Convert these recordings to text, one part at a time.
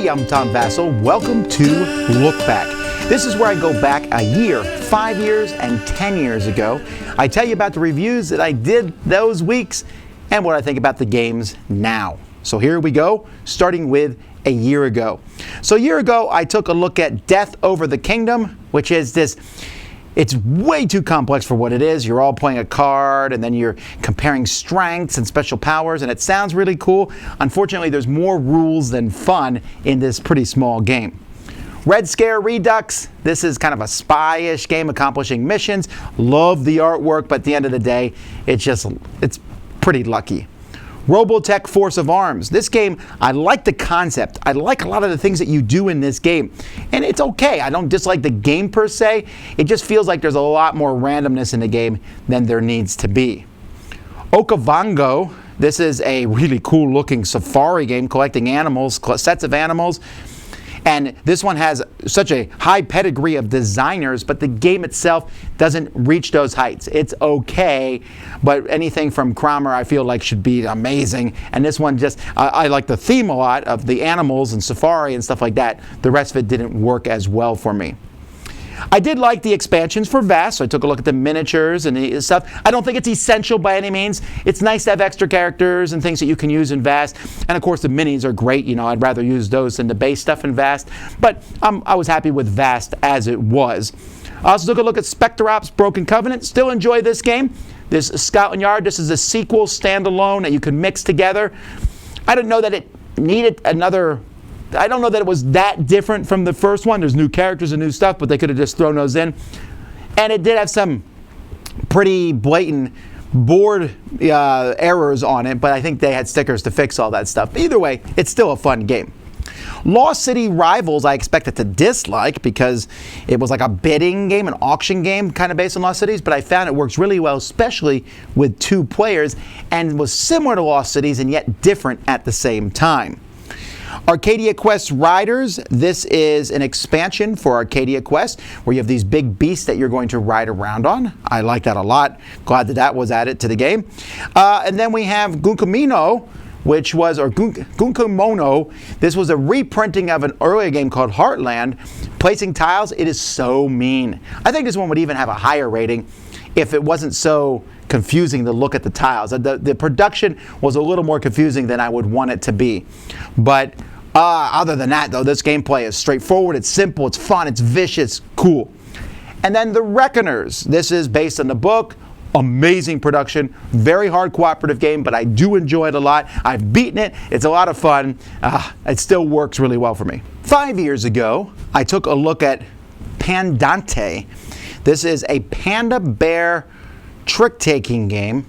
Hey, I'm Tom Vasel. Welcome to Look Back. This is where I go back a year, 5 years, and 10 years ago. I tell you about the reviews that I did those weeks and what I think about the games now. So here we go, starting with a year ago. So a year ago, I took a look at Death Over the Kingdom, which is this. It's way too complex for what it is. You're all playing a card, and then you're comparing strengths and special powers, and it sounds really cool. Unfortunately, there's more rules than fun in this pretty small game. Red Scare Redux. This is kind of a spy-ish game accomplishing missions. Love the artwork, but at the end of the day, it's pretty lucky. Robotech Force of Arms. This game, I like the concept. I like a lot of the things that you do in this game. And it's okay. I don't dislike the game per se. It just feels like there's a lot more randomness in the game than there needs to be. Okavango. This is a really cool looking safari game collecting animals, sets of animals. And this one has such a high pedigree of designers, but the game itself doesn't reach those heights. It's okay, but anything from Kramer I feel like should be amazing. And this one just, I like the theme a lot of the animals and safari and stuff like that. The rest of it didn't work as well for me. I did like the expansions for Vast, so I took a look at the miniatures and the stuff. I don't think it's essential by any means. It's nice to have extra characters and things that you can use in Vast. And of course the minis are great. You know, I'd rather use those than the base stuff in Vast. But I was happy with Vast as it was. I also took a look at Spectre Ops Broken Covenant. Still enjoy this game. This Scotland Yard, this is a sequel standalone that you can mix together. I didn't know that it needed another. I don't know that it was that different from the first one. There's new characters and new stuff, but they could have just thrown those in. And it did have some pretty blatant board errors on it, but I think they had stickers to fix all that stuff. Either way, it's still a fun game. Lost City Rivals I expected to dislike because it was like a bidding game, an auction game kind of based on Lost Cities, but I found it works really well, especially with 2 players, and was similar to Lost Cities and yet different at the same time. Arcadia Quest Riders. This is an expansion for Arcadia Quest where you have these big beasts that you're going to ride around on. I like that a lot. Glad that that was added to the game. And then we have Gunkumino, which was, or Gunkumono. This was a reprinting of an earlier game called Heartland. Placing tiles, it is so mean. I think this one would even have a higher rating if it wasn't so confusing to look at the tiles. The production was a little more confusing than I would want it to be. But other than that, though, this gameplay is straightforward, it's simple, it's fun, it's vicious, cool. And then The Reckoners. This is based on the book. Amazing production, very hard cooperative game, but I do enjoy it a lot. I've beaten it. It's a lot of fun. It still works really well for me. 5 years ago, I took a look at Pandante. This is a panda bear trick-taking game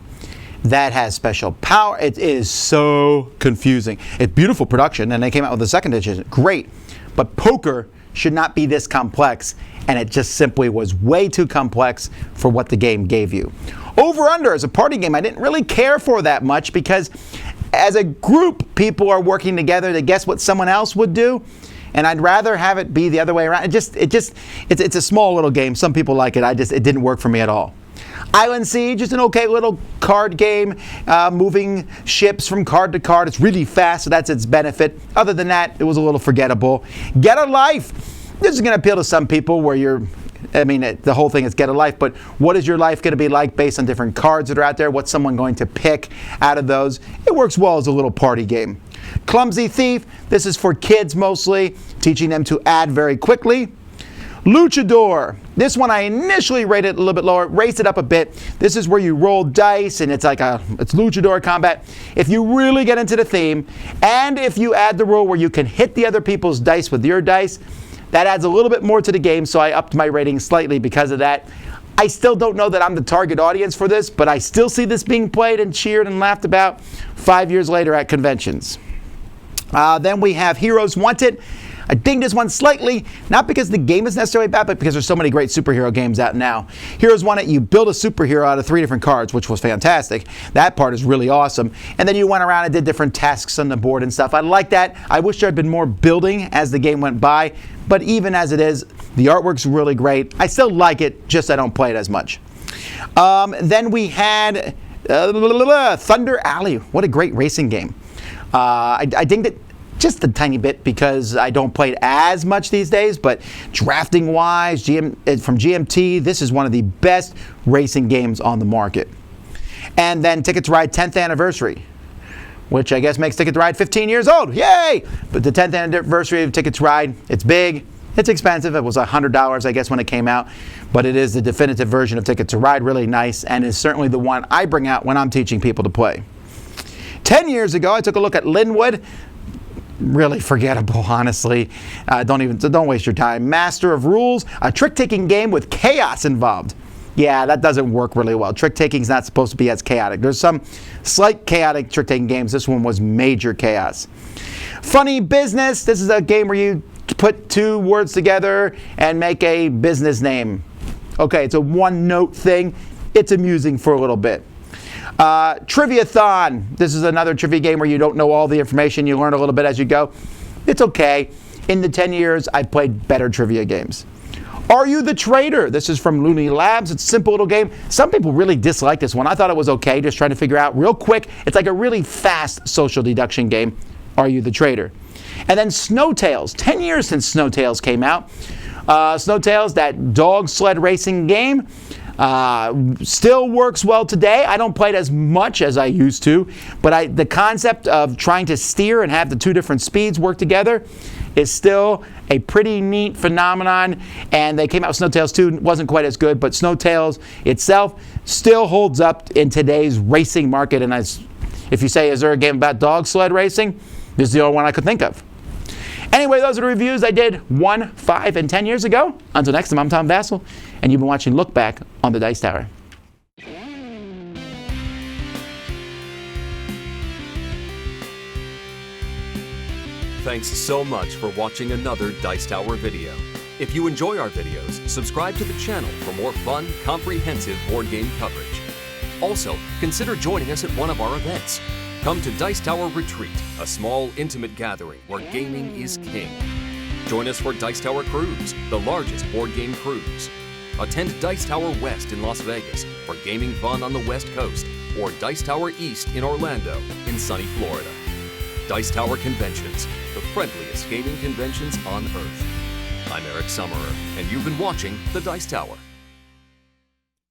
that has special power. It is so confusing. It's beautiful production, and they came out with the second edition. Great. But poker should not be this complex, and it just simply was way too complex for what the game gave you. Over Under as a party game, I didn't really care for that much because as a group, people are working together to guess what someone else would do. And I'd rather have it be the other way around. It's a small little game. Some people like it. It didn't work for me at all. Island Siege is an okay little card game, moving ships from card to card. It's really fast, so that's its benefit. Other than that, it was a little forgettable. Get a Life. This is going to appeal to some people where the whole thing is get a life, but what is your life going to be like based on different cards that are out there? What's someone going to pick out of those? It works well as a little party game. Clumsy Thief. This is for kids mostly, teaching them to add very quickly. Luchador. This one I initially rated a little bit lower, raised it up a bit. This is where you roll dice and it's Luchador combat. If you really get into the theme, and if you add the rule where you can hit the other people's dice with your dice, that adds a little bit more to the game, so I upped my rating slightly because of that. I still don't know that I'm the target audience for this, but I still see this being played and cheered and laughed about 5 years later at conventions. Then we have Heroes Wanted. I dinged this one slightly, not because the game is necessarily bad, but because there's so many great superhero games out now. Heroes Wanted, you build a superhero out of 3 different cards, which was fantastic. That part is really awesome. And then you went around and did different tasks on the board and stuff. I like that. I wish there had been more building as the game went by, but even as it is, the artwork's really great. I still like it, just I don't play it as much. Then we had Thunder Alley. What a great racing game. I dinged it just a tiny bit because I don't play it as much these days, but drafting wise, from GMT, this is one of the best racing games on the market. And then Ticket to Ride 10th anniversary, which I guess makes Ticket to Ride 15 years old. Yay! But the 10th anniversary of Ticket to Ride, it's big, it's expensive. It was $100, I guess, when it came out, but it is the definitive version of Ticket to Ride, really nice, and is certainly the one I bring out when I'm teaching people to play. 10 years ago, I took a look at Linwood. Really forgettable, honestly. Don't waste your time. Master of Rules, a trick-taking game with chaos involved. Yeah, that doesn't work really well. Trick-taking is not supposed to be as chaotic. There's some slight chaotic trick-taking games. This one was major chaos. Funny Business. This is a game where you put two words together and make a business name. Okay, it's a one-note thing. It's amusing for a little bit. Trivia-thon. This is another trivia game where you don't know all the information. You learn a little bit as you go. It's okay. In the 10 years, I played better trivia games. Are You the Trader? This is from Looney Labs. It's a simple little game. Some people really dislike this one. I thought it was okay, just trying to figure out real quick. It's like a really fast social deduction game. Are You the Trader? And then Snowtails. 10 years since Snowtails came out. Snowtails, that dog sled racing game. Still works well today. I don't play it as much as I used to, but the concept of trying to steer and have the two different speeds work together is still a pretty neat phenomenon. And they came out with Snowtails 2. It wasn't quite as good, but Snowtails itself still holds up in today's racing market. And if you say, is there a game about dog sled racing? This is the only one I could think of. Anyway, those are the reviews I did 1, 5, and 10 years ago. Until next time, I'm Tom Vasel, and you've been watching Look Back on the Dice Tower. Thanks so much for watching another Dice Tower video. If you enjoy our videos, subscribe to the channel for more fun, comprehensive board game coverage. Also, consider joining us at one of our events. Come to Dice Tower Retreat, a small, intimate gathering where gaming is king. Join us for Dice Tower Cruise, the largest board game cruise. Attend Dice Tower West in Las Vegas for gaming fun on the West Coast, or Dice Tower East in Orlando in sunny Florida. Dice Tower Conventions, the friendliest gaming conventions on Earth. I'm Eric Summerer, and you've been watching The Dice Tower.